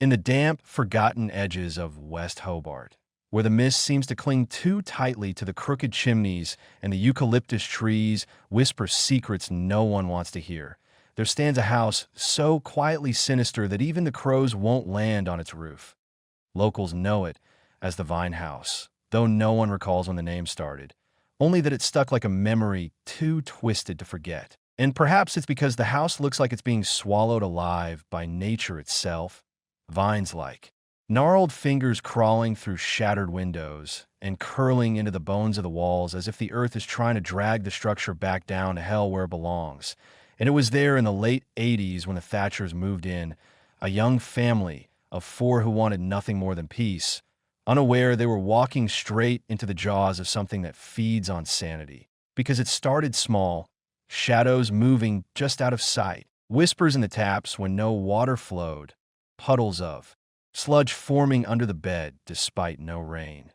in the damp, forgotten edges of West Hobart, where the mist seems to cling too tightly to the crooked chimneys and the eucalyptus trees whisper secrets no one wants to hear. There stands a house so quietly sinister that even the crows won't land on its roof. Locals know it as the Vine House, though no one recalls when the name started, only that it stuck like a memory too twisted to forget. And perhaps it's because the house looks like it's being swallowed alive by nature itself, vines-like. Gnarled fingers crawling through shattered windows and curling into the bones of the walls as if the earth is trying to drag the structure back down to hell where it belongs. And it was there in the late 80s when the Thatchers moved in, a young family of 4 who wanted nothing more than peace, unaware they were walking straight into the jaws of something that feeds on sanity. Because it started small, shadows moving just out of sight, whispers in the taps when no water flowed, puddles of sludge forming under the bed despite no rain.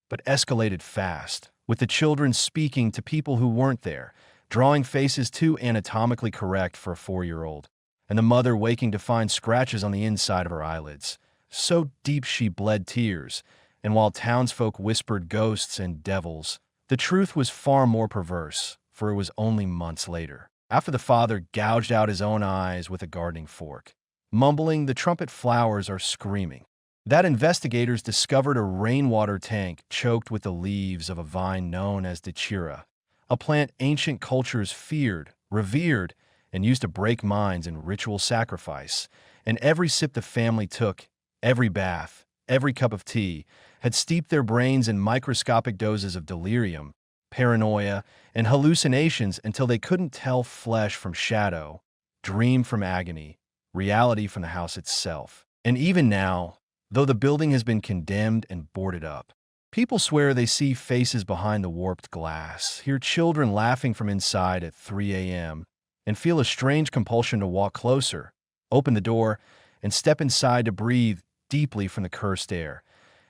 But escalated fast, with the children speaking to people who weren't there, drawing faces too anatomically correct for a 4-year-old, and the mother waking to find scratches on the inside of her eyelids, so deep she bled tears, and while townsfolk whispered ghosts and devils, the truth was far more perverse, for it was only months later, after the father gouged out his own eyes with a gardening fork, mumbling the trumpet flowers are screaming, that investigators discovered a rainwater tank choked with the leaves of a vine known as Dachira, a plant ancient cultures feared, revered, and used to break minds in ritual sacrifice, and every sip the family took, every bath, every cup of tea, had steeped their brains in microscopic doses of delirium, paranoia, and hallucinations until they couldn't tell flesh from shadow, dream from agony, reality from the house itself. And even now, though the building has been condemned and boarded up, people swear they see faces behind the warped glass, hear children laughing from inside at 3 a.m., and feel a strange compulsion to walk closer, open the door, and step inside to breathe deeply from the cursed air,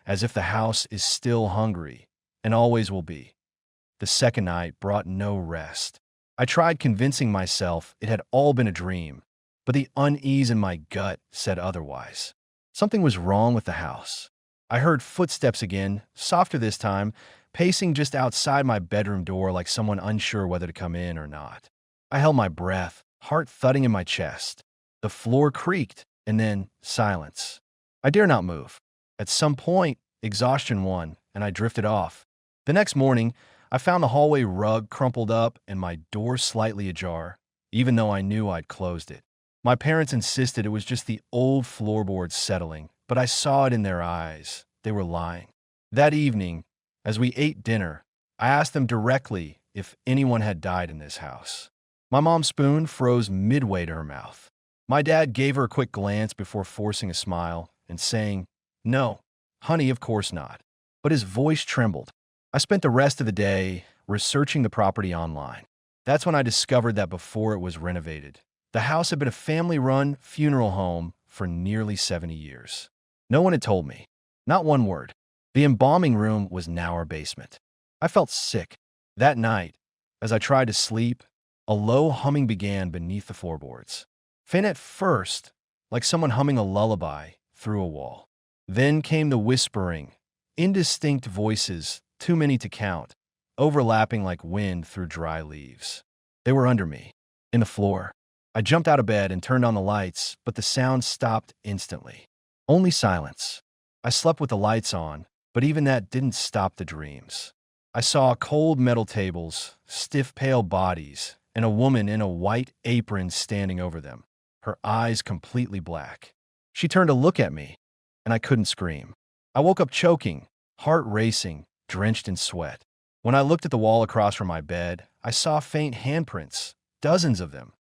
as if the house is still hungry, and always will be. The second night brought no rest. I tried convincing myself it had all been a dream, but the unease in my gut said otherwise. Something was wrong with the house. I heard footsteps again, softer this time, pacing just outside my bedroom door like someone unsure whether to come in or not. I held my breath, heart thudding in my chest. The floor creaked, and then silence. I dare not move. At some point, exhaustion won, and I drifted off. The next morning, I found the hallway rug crumpled up and my door slightly ajar, even though I knew I'd closed it. My parents insisted it was just the old floorboards settling, but I saw it in their eyes. They were lying. That evening, as we ate dinner, I asked them directly if anyone had died in this house. My mom's spoon froze midway to her mouth. My dad gave her a quick glance before forcing a smile and saying, "No, honey, of course not." But his voice trembled. I spent the rest of the day researching the property online. That's when I discovered that before it was renovated, the house had been a family-run funeral home for nearly 70 years. No one had told me. Not one word. The embalming room was now our basement. I felt sick. That night, as I tried to sleep, a low humming began beneath the floorboards. Faint at first, like someone humming a lullaby through a wall. Then came the whispering, indistinct voices, too many to count, overlapping like wind through dry leaves. They were under me, in the floor. I jumped out of bed and turned on the lights, but the sound stopped instantly. Only silence. I slept with the lights on, but even that didn't stop the dreams. I saw cold metal tables, stiff pale bodies, and a woman in a white apron standing over them, her eyes completely black. She turned to look at me, and I couldn't scream. I woke up choking, heart racing, drenched in sweat. When I looked at the wall across from my bed, I saw faint handprints, dozens of them,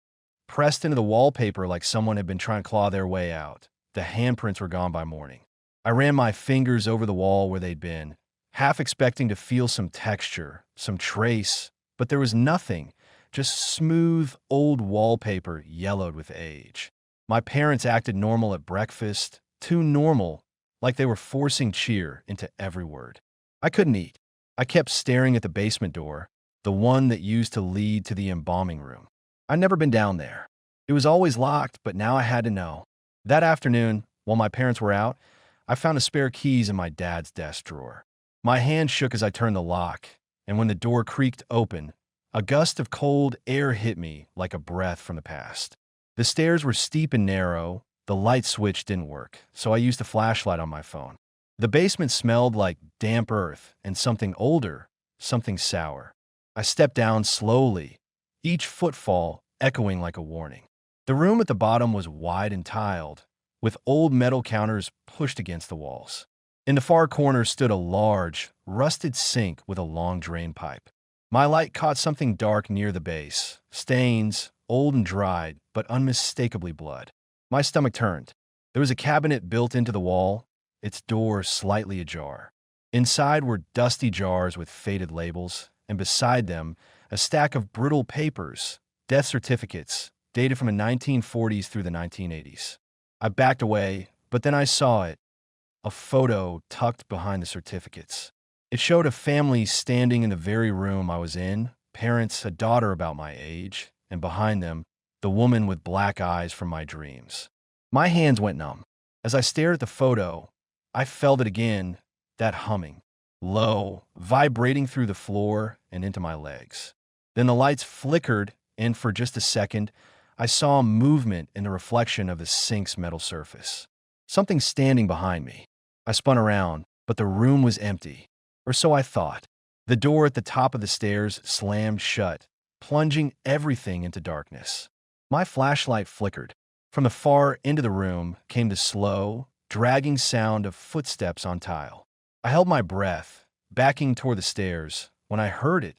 pressed into the wallpaper like someone had been trying to claw their way out. The handprints were gone by morning. I ran my fingers over the wall where they'd been, half expecting to feel some texture, some trace, but there was nothing, just smooth, old wallpaper yellowed with age. My parents acted normal at breakfast, too normal, like they were forcing cheer into every word. I couldn't eat. I kept staring at the basement door, the one that used to lead to the embalming room. I'd never been down there. It was always locked, but now I had to know. That afternoon, While my parents were out, I found a spare keys in my dad's desk drawer. My hand shook as I turned the lock, and when the door creaked open, a gust of cold air hit me like a breath from the past. The stairs were steep and narrow, the light switch didn't work, so I used a flashlight on my phone. The basement smelled like damp earth and something older, something sour. I stepped down slowly, each footfall echoing like a warning. The room at the bottom was wide and tiled, with old metal counters pushed against the walls. In the far corner stood a large, rusted sink with a long drain pipe. My light caught something dark near the base, stains, old and dried, but unmistakably blood. My stomach turned. There was a cabinet built into the wall, its door slightly ajar. Inside were dusty jars with faded labels, and beside them, a stack of brittle papers, death certificates, dated from the 1940s through the 1980s. I backed away, but then I saw it, a photo tucked behind the certificates. It showed a family standing in the very room I was in, parents, a daughter about my age, and behind them, the woman with black eyes from my dreams. My hands went numb. As I stared at the photo, I felt it again, that humming, low, vibrating through the floor and into my legs. Then the lights flickered, and for just a second, I saw movement in the reflection of the sink's metal surface. Something standing behind me. I spun around, but the room was empty, or so I thought. The door at the top of the stairs slammed shut, plunging everything into darkness. My flashlight flickered. From the far end of the room came the slow, dragging sound of footsteps on tile. I held my breath, backing toward the stairs, when I heard it.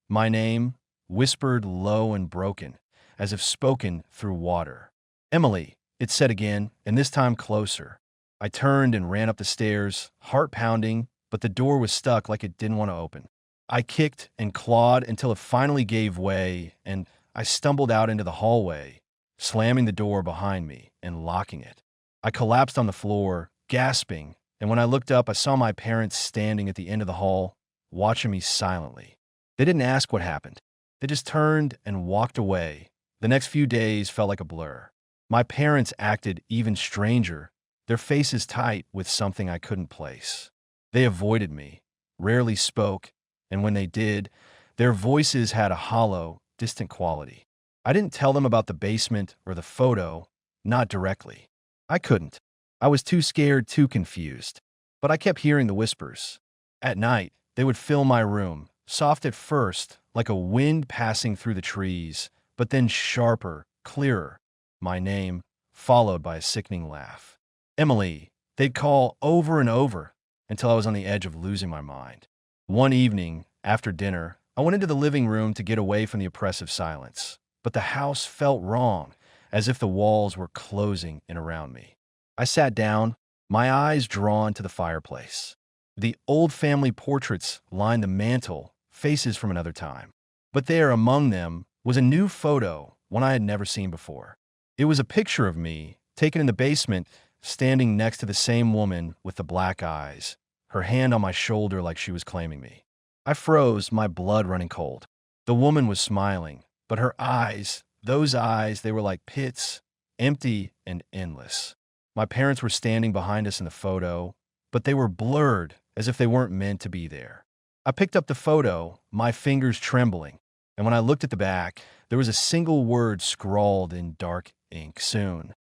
My name, whispered low and broken, as if spoken through water. "Emily," it said again, and this time closer. I turned and ran up the stairs, heart pounding, but the door was stuck like it didn't want to open. I kicked and clawed until it finally gave way, and I stumbled out into the hallway, slamming the door behind me and locking it. I collapsed on the floor, gasping, and when I looked up, I saw my parents standing at the end of the hall, watching me silently. They didn't ask what happened. They just turned and walked away. The next few days felt like a blur. My parents acted even stranger, their faces tight with something I couldn't place. They avoided me, rarely spoke, and when they did, their voices had a hollow, distant quality. I didn't tell them about the basement or the photo, not directly. I couldn't. I was too scared, too confused. But I kept hearing the whispers. At night, they would fill my room, soft at first, like a wind passing through the trees, but then sharper, clearer. My name, followed by a sickening laugh. "Emily," they'd call over and over until I was on the edge of losing my mind. One evening, after dinner, I went into the living room to get away from the oppressive silence. But the house felt wrong, as if the walls were closing in around me. I sat down, my eyes drawn to the fireplace. The old family portraits lined the mantel, faces from another time. But there, among them, was a new photo, one I had never seen before. It was a picture of me, taken in the basement, standing next to the same woman with the black eyes, her hand on my shoulder like she was claiming me. I froze, my blood running cold. The woman was smiling, but her eyes, those eyes, they were like pits, empty and endless. My parents were standing behind us in the photo, but they were blurred as if they weren't meant to be there. I picked up the photo, my fingers trembling, and when I looked at the back, there was a single word scrawled in dark ink: soon.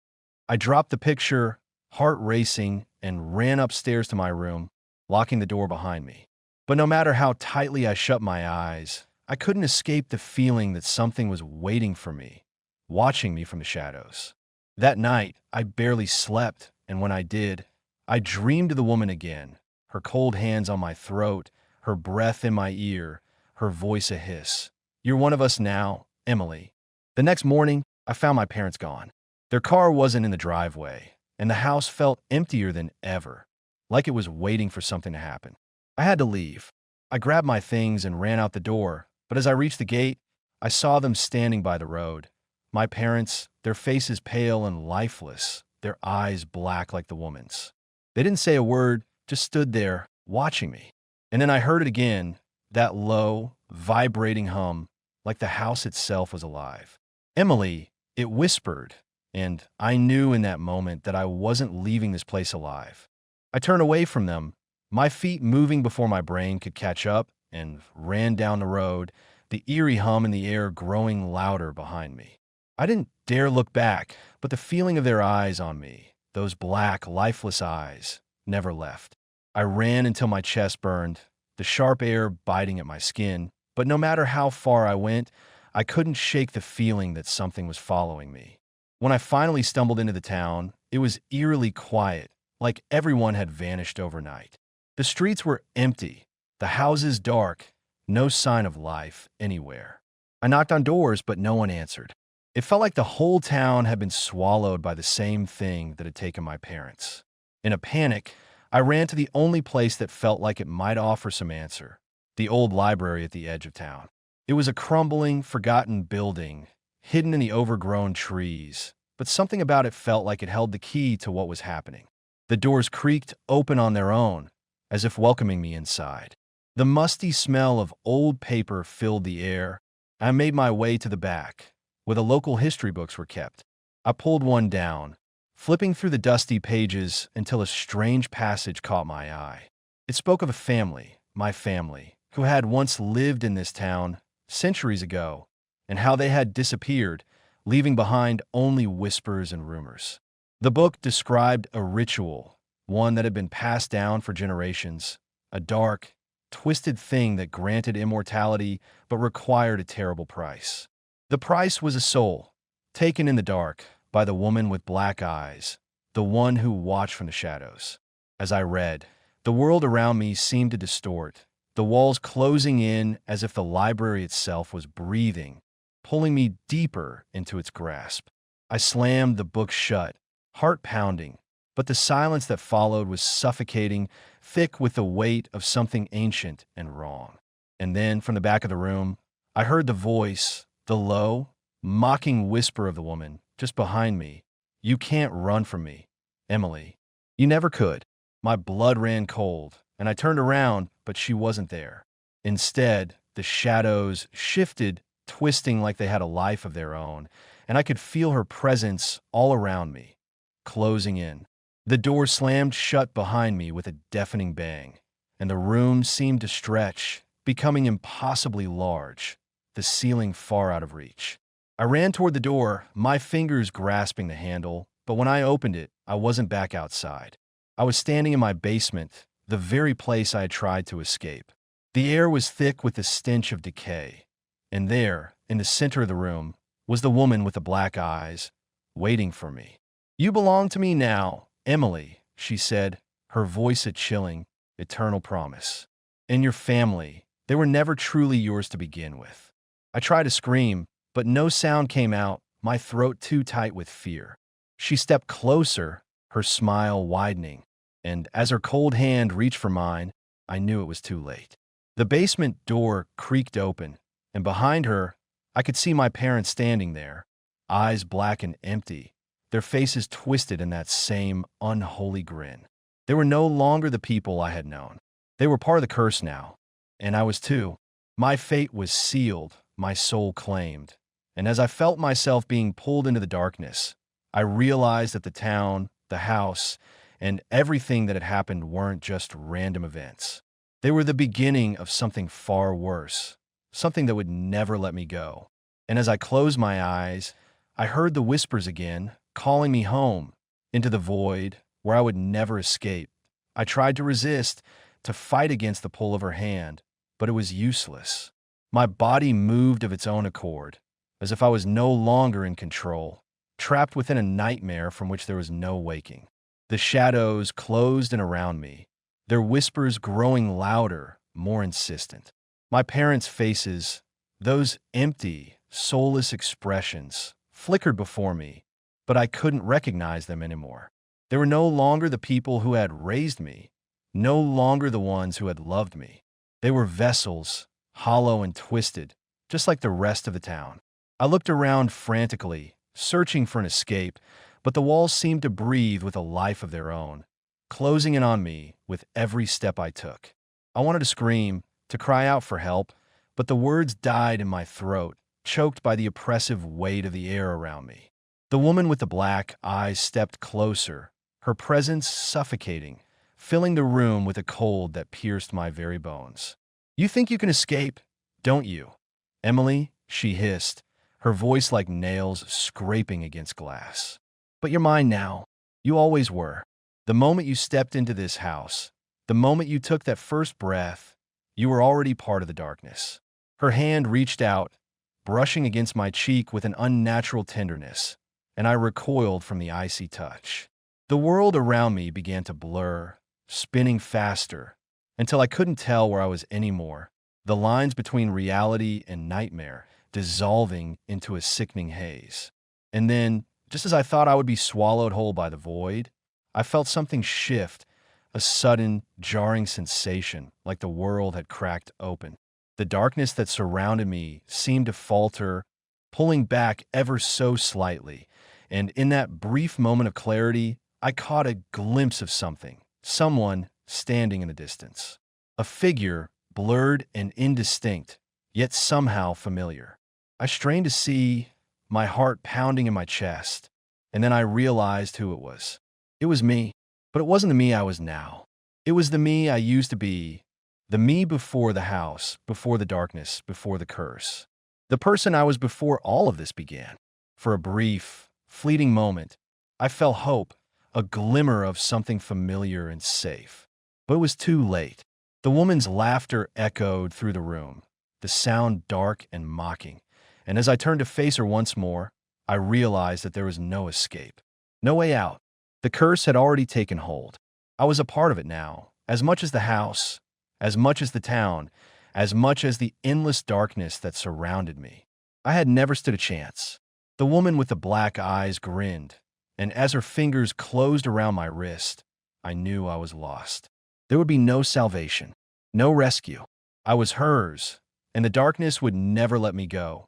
I dropped the picture, heart racing, and ran upstairs to my room, locking the door behind me. But no matter how tightly I shut my eyes, I couldn't escape the feeling that something was waiting for me, watching me from the shadows. That night, I barely slept, and when I did, I dreamed of the woman again, her cold hands on my throat, her breath in my ear, her voice a hiss. "You're one of us now, Emily." The next morning, I found my parents gone. Their car wasn't in the driveway, and the house felt emptier than ever, like it was waiting for something to happen. I had to leave. I grabbed my things and ran out the door, but as I reached the gate, I saw them standing by the road. My parents, their faces pale and lifeless, their eyes black like the woman's. They didn't say a word, just stood there, watching me. And then I heard it again, that low, vibrating hum, like the house itself was alive. "Emily," it whispered, and I knew in that moment that I wasn't leaving this place alive. I turned away from them, my feet moving before my brain could catch up, and ran down the road, the eerie hum in the air growing louder behind me. I didn't dare look back, but the feeling of their eyes on me, those black, lifeless eyes, never left. I ran until my chest burned, the sharp air biting at my skin, but no matter how far I went, I couldn't shake the feeling that something was following me. When I finally stumbled into the town, it was eerily quiet, like everyone had vanished overnight. The streets were empty, the houses dark, no sign of life anywhere. I knocked on doors, but no one answered. It felt like the whole town had been swallowed by the same thing that had taken my parents. In a panic, I ran to the only place that felt like it might offer some answer, the old library at the edge of town. It was a crumbling, forgotten building, hidden in the overgrown trees, but something about it felt like it held the key to what was happening. The doors creaked open on their own, as if welcoming me inside. The musty smell of old paper filled the air. I made my way to the back, where the local history books were kept. I pulled one down, flipping through the dusty pages until a strange passage caught my eye. It spoke of a family, my family, who had once lived in this town centuries ago, and how they had disappeared, leaving behind only whispers and rumors. The book described a ritual, one that had been passed down for generations, a dark, twisted thing that granted immortality but required a terrible price. The price was a soul, taken in the dark by the woman with black eyes, the one who watched from the shadows. As I read, the world around me seemed to distort, the walls closing in as if the library itself was breathing, pulling me deeper into its grasp. I slammed the book shut, heart pounding, but the silence that followed was suffocating, thick with the weight of something ancient and wrong. And then, from the back of the room, I heard the voice, the low, mocking whisper of the woman just behind me. "You can't run from me, Emily. You never could." My blood ran cold, and I turned around, but she wasn't there. Instead, the shadows shifted, twisting like they had a life of their own, and I could feel her presence all around me, closing in. The door slammed shut behind me with a deafening bang, and the room seemed to stretch, becoming impossibly large, the ceiling far out of reach. I ran toward the door, my fingers grasping the handle, but when I opened it, I wasn't back outside. I was standing in my basement, the very place I had tried to escape. The air was thick with the stench of decay, and there, in the center of the room, was the woman with the black eyes, waiting for me. "You belong to me now, Emily," she said, her voice a chilling, eternal promise. "And your family, they were never truly yours to begin with." I tried to scream, but no sound came out, my throat too tight with fear. She stepped closer, her smile widening, and as her cold hand reached for mine, I knew it was too late. The basement door creaked open, and behind her, I could see my parents standing there, eyes black and empty, their faces twisted in that same unholy grin. They were no longer the people I had known. They were part of the curse now, and I was too. My fate was sealed, my soul claimed, and as I felt myself being pulled into the darkness, I realized that the town, the house, and everything that had happened weren't just random events. They were the beginning of something far worse, something that would never let me go. And as I closed my eyes, I heard the whispers again, calling me home, into the void where I would never escape. I tried to resist, to fight against the pull of her hand, but it was useless. My body moved of its own accord, as if I was no longer in control, trapped within a nightmare from which there was no waking. The shadows closed in around me, their whispers growing louder, more insistent. My parents' faces, those empty, soulless expressions, flickered before me, but I couldn't recognize them anymore. They were no longer the people who had raised me, no longer the ones who had loved me. They were vessels, hollow and twisted, just like the rest of the town. I looked around frantically, searching for an escape, but the walls seemed to breathe with a life of their own, closing in on me with every step I took. I wanted to scream, to cry out for help, but the words died in my throat, choked by the oppressive weight of the air around me. The woman with the black eyes stepped closer, her presence suffocating, filling the room with a cold that pierced my very bones. "You think you can escape, don't you, Emily?" she hissed, her voice like nails scraping against glass. "But you're mine now. You always were. The moment you stepped into this house, the moment you took that first breath, you were already part of the darkness." Her hand reached out, brushing against my cheek with an unnatural tenderness, and I recoiled from the icy touch. The world around me began to blur, spinning faster, until I couldn't tell where I was anymore, the lines between reality and nightmare dissolving into a sickening haze. And then, just as I thought I would be swallowed whole by the void, I felt something shift, a sudden, jarring sensation, like the world had cracked open. The darkness that surrounded me seemed to falter, pulling back ever so slightly, and in that brief moment of clarity, I caught a glimpse of something, someone standing in the distance. A figure, blurred and indistinct, yet somehow familiar. I strained to see, my heart pounding in my chest, and then I realized who it was. It was me, but it wasn't the me I was now. It was the me I used to be, the me before the house, before the darkness, before the curse. The person I was before all of this began. For a brief, fleeting moment, I felt hope, a glimmer of something familiar and safe. But it was too late. The woman's laughter echoed through the room, the sound dark and mocking. And as I turned to face her once more, I realized that there was no escape, no way out. The curse had already taken hold. I was a part of it now, as much as the house, as much as the town, as much as the endless darkness that surrounded me. I had never stood a chance. The woman with the black eyes grinned, and as her fingers closed around my wrist, I knew I was lost. There would be no salvation, no rescue. I was hers, and the darkness would never let me go.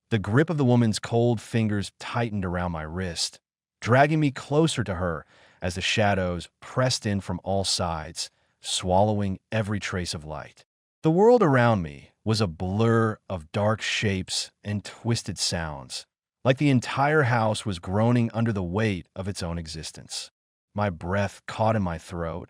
The grip of the woman's cold fingers tightened around my wrist, dragging me closer to her as the shadows pressed in from all sides, swallowing every trace of light. The world around me was a blur of dark shapes and twisted sounds, like the entire house was groaning under the weight of its own existence. My breath caught in my throat,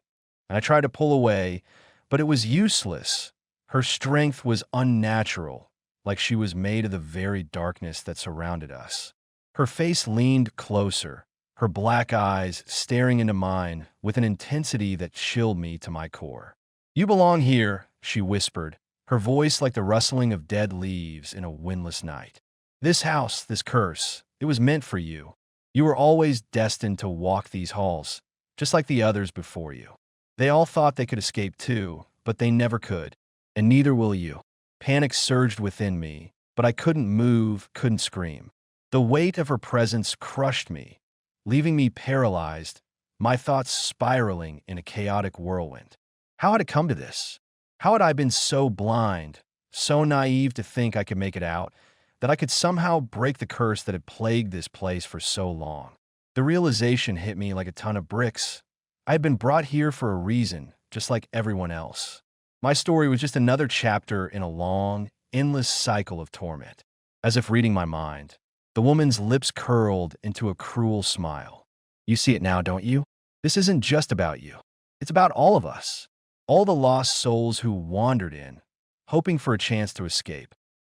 and I tried to pull away, but it was useless. Her strength was unnatural, like she was made of the very darkness that surrounded us. Her face leaned closer, her black eyes staring into mine with an intensity that chilled me to my core. "You belong here," she whispered, her voice like the rustling of dead leaves in a windless night. "This house, this curse, it was meant for you. You were always destined to walk these halls, just like the others before you. They all thought they could escape too, but they never could, and neither will you." Panic surged within me, but I couldn't move, couldn't scream. The weight of her presence crushed me, leaving me paralyzed, my thoughts spiraling in a chaotic whirlwind. How had it come to this? How had I been so blind, so naive to think I could make it out, that I could somehow break the curse that had plagued this place for so long? The realization hit me like a ton of bricks. I had been brought here for a reason, just like everyone else. My story was just another chapter in a long, endless cycle of torment. As if reading my mind, the woman's lips curled into a cruel smile. "You see it now, don't you? This isn't just about you. It's about all of us. All the lost souls who wandered in, hoping for a chance to escape,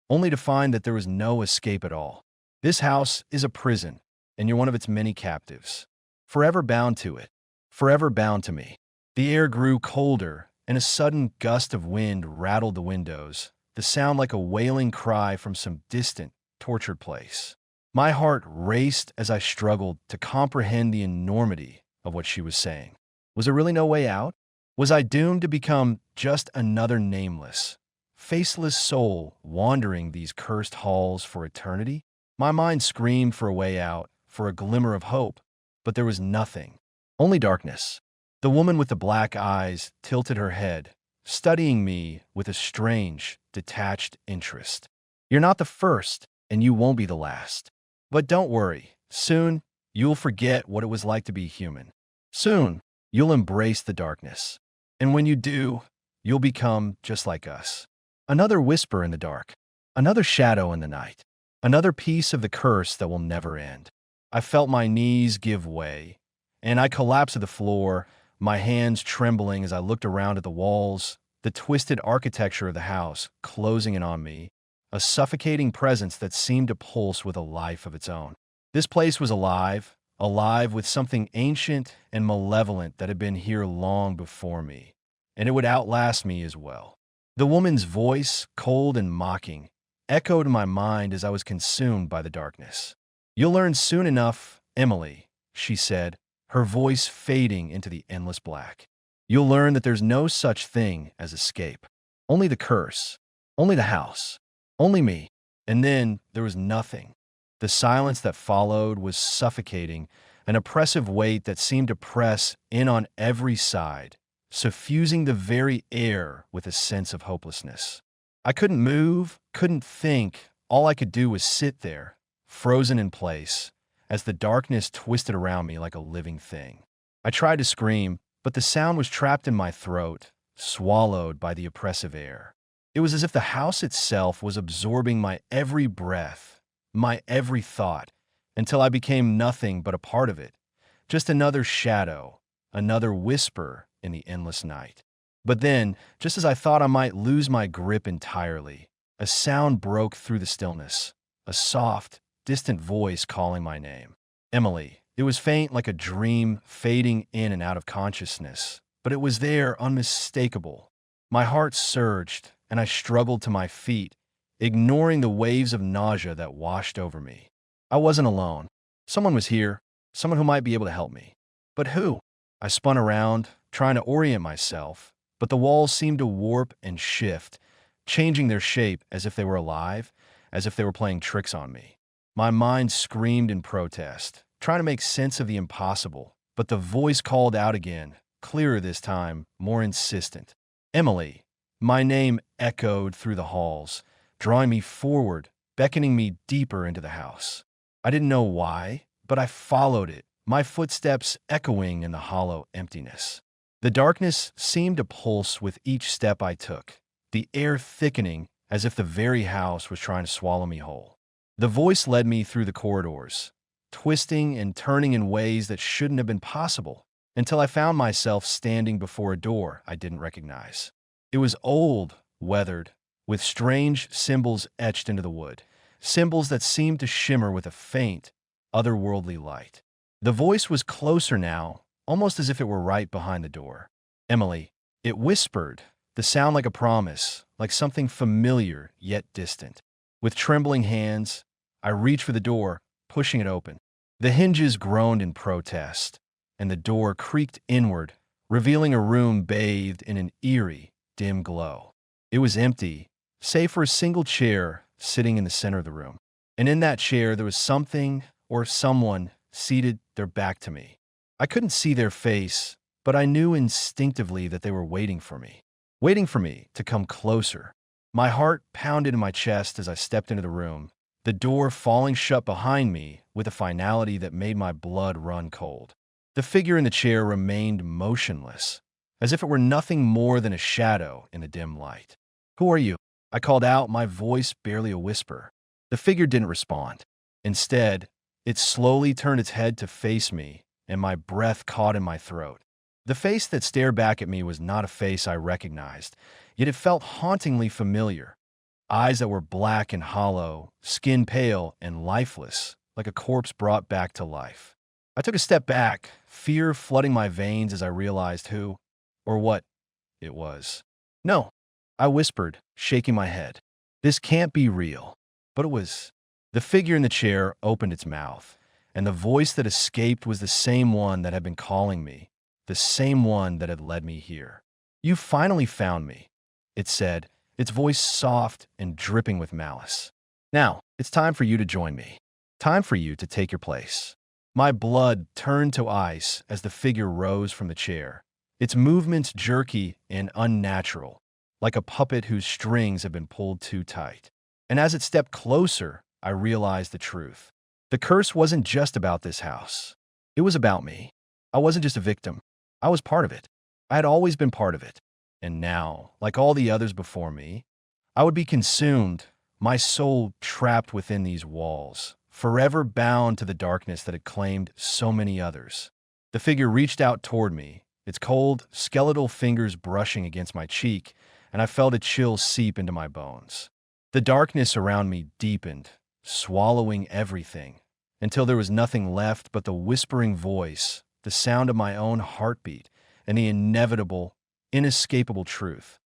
only to find that there was no escape at all. This house is a prison, and you're one of its many captives. Forever bound to it. Forever bound to me." The air grew colder, and a sudden gust of wind rattled the windows, the sound like a wailing cry from some distant, tortured place. My heart raced as I struggled to comprehend the enormity of what she was saying. Was there really no way out? Was I doomed to become just another nameless, faceless soul wandering these cursed halls for eternity? My mind screamed for a way out, for a glimmer of hope, but there was nothing, only darkness. The woman with the black eyes tilted her head, studying me with a strange, detached interest. "You're not the first, and you won't be the last. But don't worry, soon you'll forget what it was like to be human. Soon you'll embrace the darkness. And when you do, you'll become just like us." Another whisper in the dark, another shadow in the night, another piece of the curse that will never end. I felt my knees give way, and I collapsed to the floor, my hands trembling as I looked around at the walls, the twisted architecture of the house closing in on me, a suffocating presence that seemed to pulse with a life of its own. This place was alive, alive with something ancient and malevolent that had been here long before me, and it would outlast me as well. The woman's voice, cold and mocking, echoed in my mind as I was consumed by the darkness. "You'll learn soon enough, Emily," she said, her voice fading into the endless black. "You'll learn that there's no such thing as escape. Only the curse. Only the house. Only me." And then there was nothing. The silence that followed was suffocating, an oppressive weight that seemed to press in on every side, suffusing the very air with a sense of hopelessness. I couldn't move, couldn't think. All I could do was sit there, frozen in place, as the darkness twisted around me like a living thing. I tried to scream, but the sound was trapped in my throat, swallowed by the oppressive air. It was as if the house itself was absorbing my every breath, my every thought, until I became nothing but a part of it, just another shadow, another whisper in the endless night. But then, just as I thought I might lose my grip entirely, a sound broke through the stillness, a soft, distant voice calling my name. "Emily." It was faint like a dream fading in and out of consciousness, but it was there, unmistakable. My heart surged, and I struggled to my feet, ignoring the waves of nausea that washed over me. I wasn't alone. Someone was here, someone who might be able to help me. But who? I spun around, trying to orient myself, but the walls seemed to warp and shift, changing their shape as if they were alive, as if they were playing tricks on me. My mind screamed in protest, trying to make sense of the impossible, but the voice called out again, clearer this time, more insistent. "Emily." My name echoed through the halls, drawing me forward, beckoning me deeper into the house. I didn't know why, but I followed it, my footsteps echoing in the hollow emptiness. The darkness seemed to pulse with each step I took, the air thickening as if the very house was trying to swallow me whole. The voice led me through the corridors, twisting and turning in ways that shouldn't have been possible, until I found myself standing before a door I didn't recognize. It was old, weathered, with strange symbols etched into the wood, symbols that seemed to shimmer with a faint, otherworldly light. The voice was closer now, almost as if it were right behind the door. "Emily." It whispered, the sound like a promise, like something familiar yet distant. With trembling hands, I reached for the door, pushing it open. The hinges groaned in protest, and the door creaked inward, revealing a room bathed in an eerie, dim glow. It was empty, save for a single chair sitting in the center of the room. And in that chair there was something or someone seated, their back to me. I couldn't see their face, but I knew instinctively that they were waiting for me to come closer. My heart pounded in my chest as I stepped into the room, the door falling shut behind me with a finality that made my blood run cold. The figure in the chair remained motionless, as if it were nothing more than a shadow in the dim light. "Who are you?" I called out, my voice barely a whisper. The figure didn't respond. Instead, it slowly turned its head to face me, and my breath caught in my throat. The face that stared back at me was not a face I recognized, yet it felt hauntingly familiar. Eyes that were black and hollow, skin pale and lifeless, like a corpse brought back to life. I took a step back, fear flooding my veins as I realized who, or what, it was. "No," I whispered, shaking my head. "This can't be real." But it was. The figure in the chair opened its mouth, and the voice that escaped was the same one that had been calling me, the same one that had led me here. "You finally found me," it said, its voice soft and dripping with malice. "Now, it's time for you to join me. Time for you to take your place." My blood turned to ice as the figure rose from the chair, its movements jerky and unnatural, like a puppet whose strings had been pulled too tight. And as it stepped closer, I realized the truth. The curse wasn't just about this house. It was about me. I wasn't just a victim. I was part of it. I had always been part of it. And now, like all the others before me, I would be consumed, my soul trapped within these walls, forever bound to the darkness that had claimed so many others. The figure reached out toward me, its cold, skeletal fingers brushing against my cheek, and I felt a chill seep into my bones. The darkness around me deepened, swallowing everything, until there was nothing left but the whispering voice, the sound of my own heartbeat, and the inevitable, inescapable truth.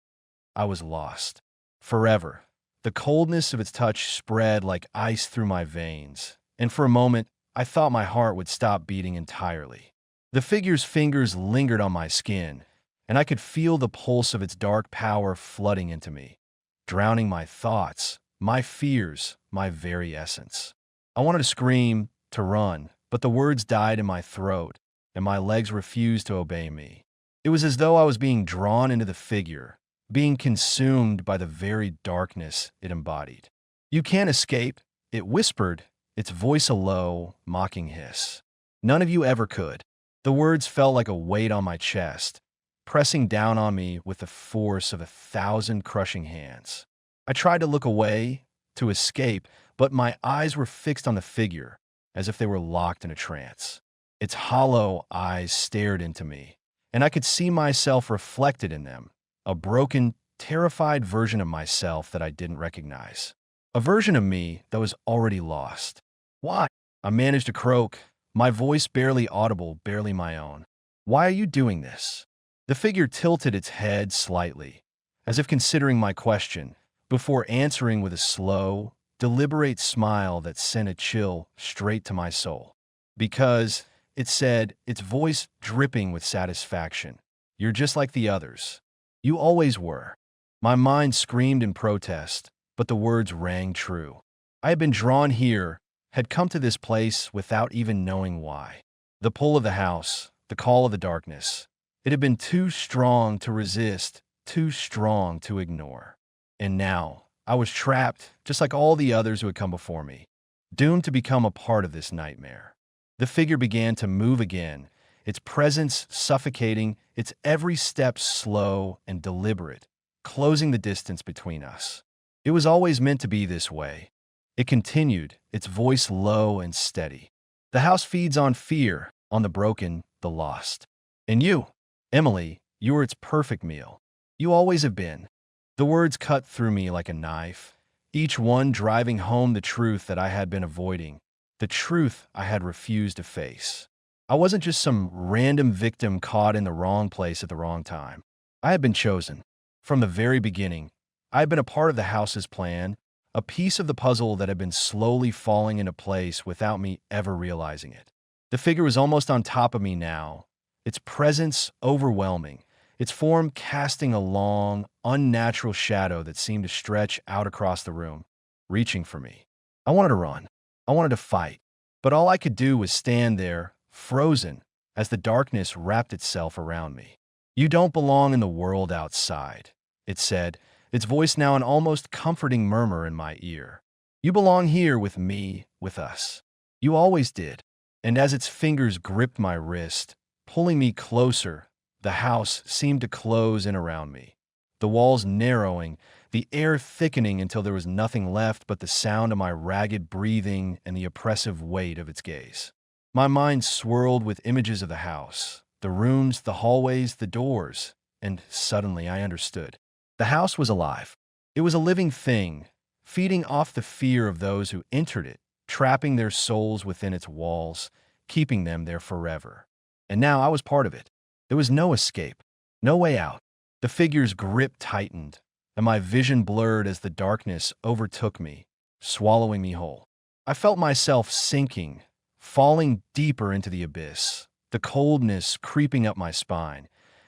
I was lost. Forever. The coldness of its touch spread like ice through my veins, and for a moment, I thought my heart would stop beating entirely. The figure's fingers lingered on my skin, and I could feel the pulse of its dark power flooding into me, drowning my thoughts, my fears, my very essence. I wanted to scream, to run, but the words died in my throat, and my legs refused to obey me. It was as though I was being drawn into the figure, being consumed by the very darkness it embodied. "You can't escape," it whispered, its voice a low, mocking hiss. "None of you ever could." The words felt like a weight on my chest, pressing down on me with the force of 1,000 crushing hands. I tried to look away, to escape, but my eyes were fixed on the figure, as if they were locked in a trance. Its hollow eyes stared into me, and I could see myself reflected in them, a broken, terrified version of myself that I didn't recognize. A version of me that was already lost. "Why?" I managed to croak, my voice barely audible, barely my own. "Why are you doing this?" The figure tilted its head slightly, as if considering my question, before answering with a slow, deliberate smile that sent a chill straight to my soul. "Because," it said, its voice dripping with satisfaction, "you're just like the others. You always were." My mind screamed in protest, but the words rang true. I had been drawn here, had come to this place without even knowing why. The pull of the house, the call of the darkness. It had been too strong to resist, too strong to ignore. And now, I was trapped, just like all the others who had come before me, doomed to become a part of this nightmare. The figure began to move again, its presence suffocating, its every step slow and deliberate, closing the distance between us. It was always meant to be this way. It continued, its voice low and steady. "The house feeds on fear, on the broken, the lost. And you, Emily, you are its perfect meal. You always have been." The words cut through me like a knife, each one driving home the truth that I had been avoiding, the truth I had refused to face. I wasn't just some random victim caught in the wrong place at the wrong time. I had been chosen. From the very beginning, I had been a part of the house's plan, a piece of the puzzle that had been slowly falling into place without me ever realizing it. The figure was almost on top of me now, its presence overwhelming, its form casting a long, unnatural shadow that seemed to stretch out across the room, reaching for me. I wanted to run. I wanted to fight. But all I could do was stand there, frozen, as the darkness wrapped itself around me. "You don't belong in the world outside," it said, its voice now an almost comforting murmur in my ear. "You belong here with me, with us. You always did." And as its fingers gripped my wrist, pulling me closer, the house seemed to close in around me, the walls narrowing, the air thickening until there was nothing left but the sound of my ragged breathing and the oppressive weight of its gaze. My mind swirled with images of the house, the rooms, the hallways, the doors, and suddenly I understood. The house was alive. It was a living thing, feeding off the fear of those who entered it, trapping their souls within its walls, keeping them there forever. And now I was part of it. There was no escape, no way out. The figure's grip tightened, and my vision blurred as the darkness overtook me, swallowing me whole. I felt myself sinking, falling deeper into the abyss, the coldness creeping up my spine,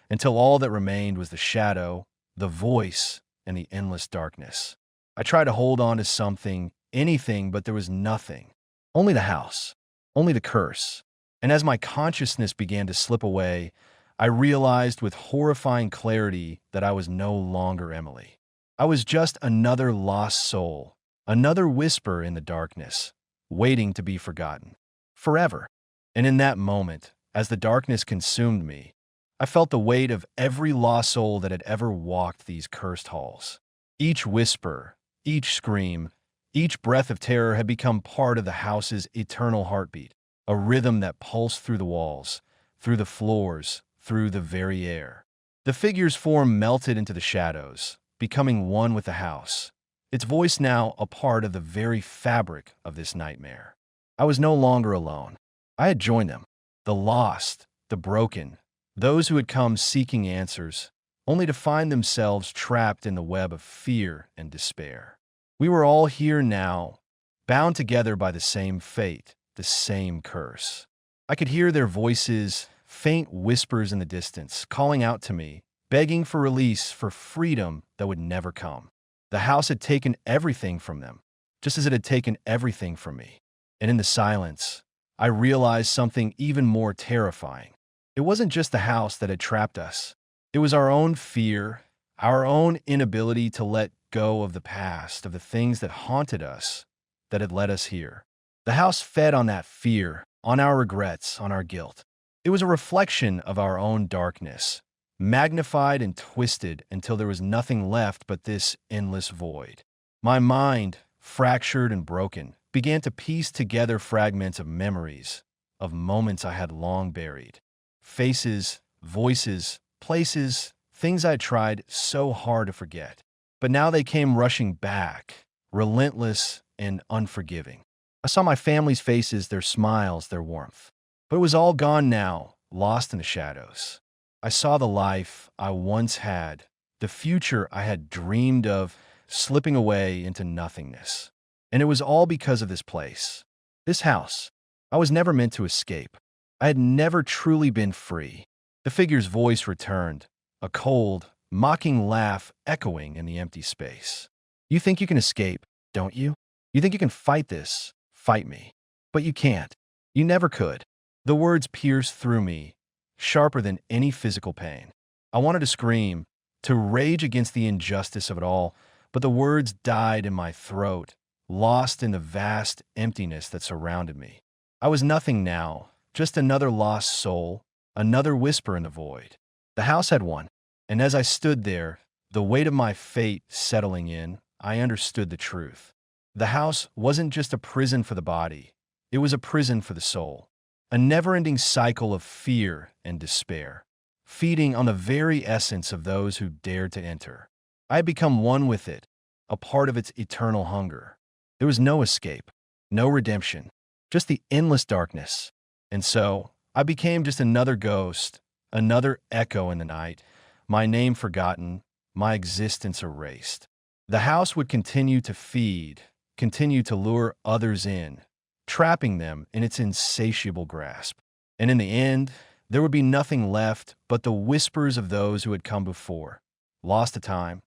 until all that remained was the shadow, the voice, and the endless darkness. I tried to hold on to something, anything, but there was nothing. Only the house, only the curse. And as my consciousness began to slip away, I realized with horrifying clarity that I was no longer Emily. I was just another lost soul, another whisper in the darkness, waiting to be forgotten. Forever. And in that moment, as the darkness consumed me, I felt the weight of every lost soul that had ever walked these cursed halls. Each whisper, each scream, Each breath of terror had become part of the house's eternal heartbeat, a rhythm that pulsed through the walls, through the floors, through the very air. The figure's form melted into the shadows, becoming one with the house, its voice now a part of the very fabric of this nightmare. I was no longer alone. I had joined them, the lost, the broken, those who had come seeking answers, only to find themselves trapped in the web of fear and despair. We were all here now, bound together by the same fate, the same curse. I could hear their voices, faint whispers in the distance, calling out to me, begging for release, for freedom that would never come. The house had taken everything from them, just as it had taken everything from me. And in the silence, I realized something even more terrifying. It wasn't just the house that had trapped us. It was our own fear, our own inability to let go of the past, of the things that haunted us, that had led us here. The house fed on that fear, on our regrets, on our guilt. It was a reflection of our own darkness, magnified and twisted until there was nothing left but this endless void. My mind, fractured and broken, began to piece together fragments of memories, of moments I had long buried. Faces, voices, places, things I had tried so hard to forget. But now they came rushing back, relentless and unforgiving. I saw my family's faces, their smiles, their warmth. But it was all gone now, lost in the shadows. I saw the life I once had, the future I had dreamed of, slipping away into nothingness. And it was all because of this place, this house. I was never meant to escape. I had never truly been free. The figure's voice returned, a cold, mocking laugh echoing in the empty space. You think you can escape, don't you? You think you can fight this, fight me. But you can't. You never could. The words pierced through me, sharper than any physical pain. I wanted to scream, to rage against the injustice of it all, but the words died in my throat, lost in the vast emptiness that surrounded me. I was nothing now, just another lost soul, another whisper in the void. The house had won, and as I stood there, the weight of my fate settling in, I understood the truth. The house wasn't just a prison for the body, it was a prison for the soul. A never-ending cycle of fear and despair, feeding on the very essence of those who dared to enter. I had become one with it, a part of its eternal hunger. There was no escape, no redemption, just the endless darkness. And so, I became just another ghost, another echo in the night, my name forgotten, my existence erased. The house would continue to feed, continue to lure others in, trapping them in its insatiable grasp. And in the end, there would be nothing left but the whispers of those who had come before, lost to time,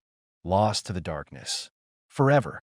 lost to the darkness, forever.